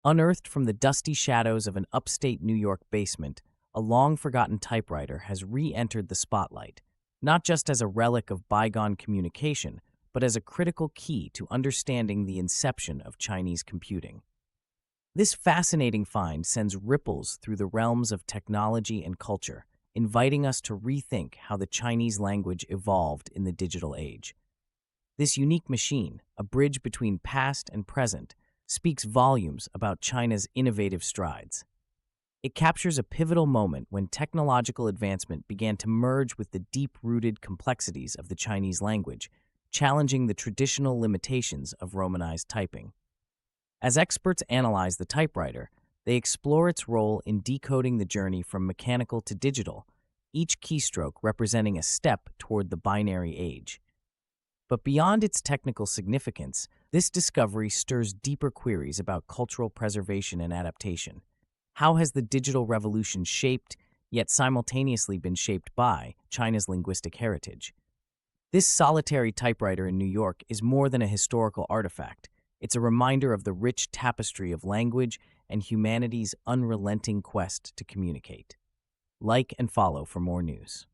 Unearthed from the dusty shadows of an upstate New York basement, a long-forgotten typewriter has re-entered the spotlight, not just as a relic of bygone communication, but as a critical key to understanding the inception of Chinese computing. This fascinating find sends ripples through the realms of technology and culture, inviting us to rethink how the Chinese language evolved in the digital age. This unique machine, a bridge between past and present, speaks volumes about China's innovative strides. It captures a pivotal moment when technological advancement began to merge with the deep-rooted complexities of the Chinese language, challenging the traditional limitations of Romanized typing. As experts analyze the typewriter, they explore its role in decoding the journey from mechanical to digital, each keystroke representing a step toward the binary age. But beyond its technical significance, this discovery stirs deeper queries about cultural preservation and adaptation. How has the digital revolution shaped, yet simultaneously been shaped by, China's linguistic heritage? This solitary typewriter in New York is more than a historical artifact. It's a reminder of the rich tapestry of language and humanity's unrelenting quest to communicate. Like and follow for more news.